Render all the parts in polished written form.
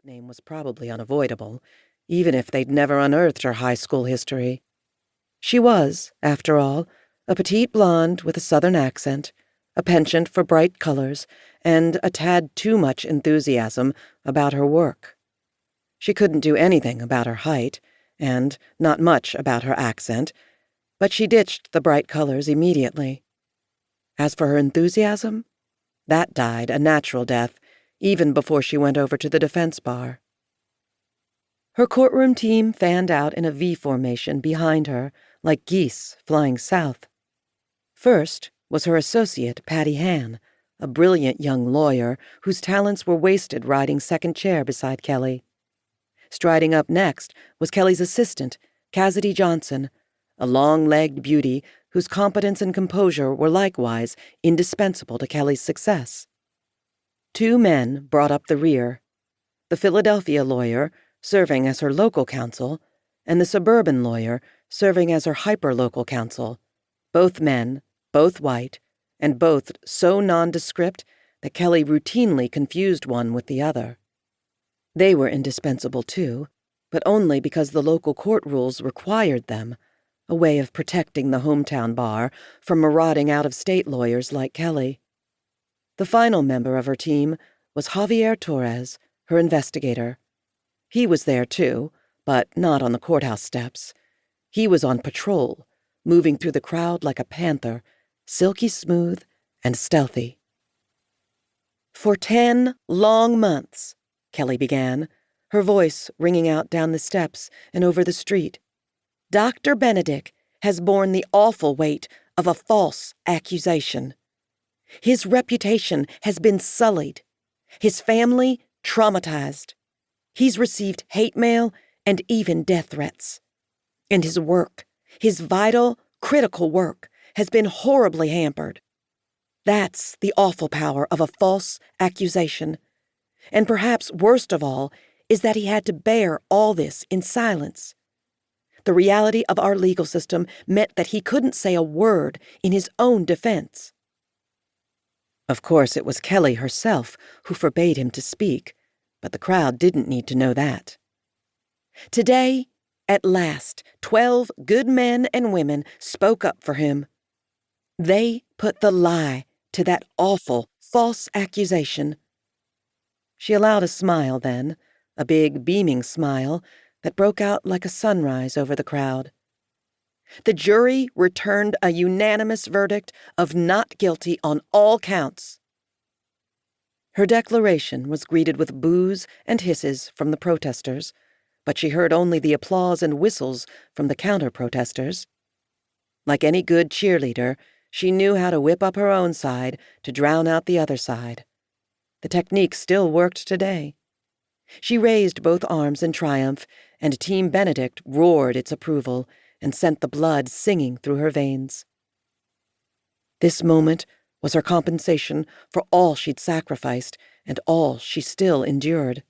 nickname was probably unavoidable, even if they'd never unearthed her high school history. She was, after all, a petite blonde with a southern accent, a penchant for bright colors, and a tad too much enthusiasm about her work. She couldn't do anything about her height, and not much about her accent, but she ditched the bright colors immediately. As for her enthusiasm, that died a natural death even before she went over to the defense bar. Her courtroom team fanned out in a V formation behind her, like geese flying south. First was her associate, Patty Han, a brilliant young lawyer whose talents were wasted riding second chair beside Kelly. Striding up next was Kelly's assistant, Cassidy Johnson, a long-legged beauty whose competence and composure were likewise indispensable to Kelly's success. Two men brought up the rear, the Philadelphia lawyer, serving as her local counsel, and the suburban lawyer, serving as her hyper-local counsel, both men, both white, and both so nondescript that Kelly routinely confused one with the other. They were indispensable too, but only because the local court rules required them, a way of protecting the hometown bar from marauding out-of-state lawyers like Kelly. The final member of her team was Javier Torres, her investigator. He was there too, but not on the courthouse steps. He was on patrol, moving through the crowd like a panther, silky smooth and stealthy. "For 10 long months," Kelly began, her voice ringing out down the steps and over the street, "Dr. Benedict has borne the awful weight of a false accusation. His reputation has been sullied, his family traumatized. He's received hate mail and even death threats. And his work, his vital, critical work, has been horribly hampered. That's the awful power of a false accusation. And perhaps worst of all is that he had to bear all this in silence. The reality of our legal system meant that he couldn't say a word in his own defense." Of course, it was Kelly herself who forbade him to speak, but the crowd didn't need to know that. Today, at last, 12 good men and women spoke up for him. They put the lie to that awful, false accusation. She allowed a smile then, a big, beaming smile that broke out like a sunrise over the crowd. The jury returned a unanimous verdict of not guilty on all counts. Her declaration was greeted with boos and hisses from the protesters, but she heard only the applause and whistles from the counter-protesters. Like any good cheerleader, she knew how to whip up her own side to drown out the other side. The technique still worked today. She raised both arms in triumph, and Team Benedict roared its approval and sent the blood singing through her veins. This moment was her compensation for all she'd sacrificed and all she still endured.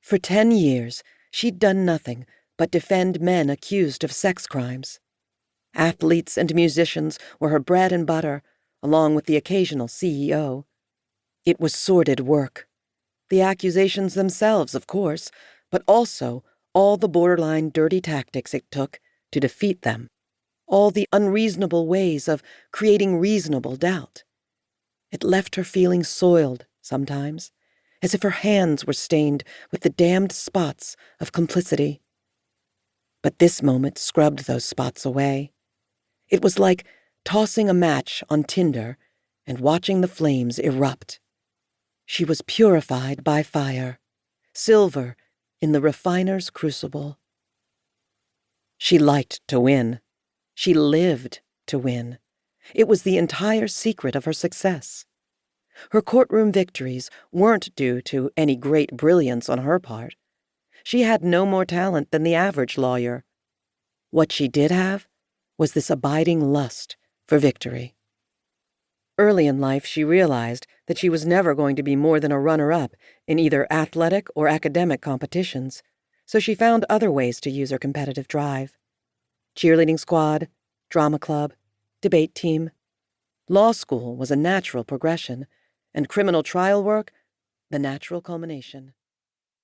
For 10 years, she'd done nothing but defend men accused of sex crimes. Athletes and musicians were her bread and butter, along with the occasional CEO. It was sordid work. The accusations themselves, of course, but also all the borderline dirty tactics it took to defeat them, all the unreasonable ways of creating reasonable doubt. It left her feeling soiled, sometimes, as if her hands were stained with the damned spots of complicity. But this moment scrubbed those spots away. It was like tossing a match on tinder and watching the flames erupt. She was purified by fire, silver in the refiner's crucible. She liked to win. She lived to win. It was the entire secret of her success. Her courtroom victories weren't due to any great brilliance on her part. She had no more talent than the average lawyer. What she did have was this abiding lust for victory. Early in life, she realized that she was never going to be more than a runner-up in either athletic or academic competitions, so she found other ways to use her competitive drive. Cheerleading squad, drama club, debate team. Law school was a natural progression, and criminal trial work, the natural culmination.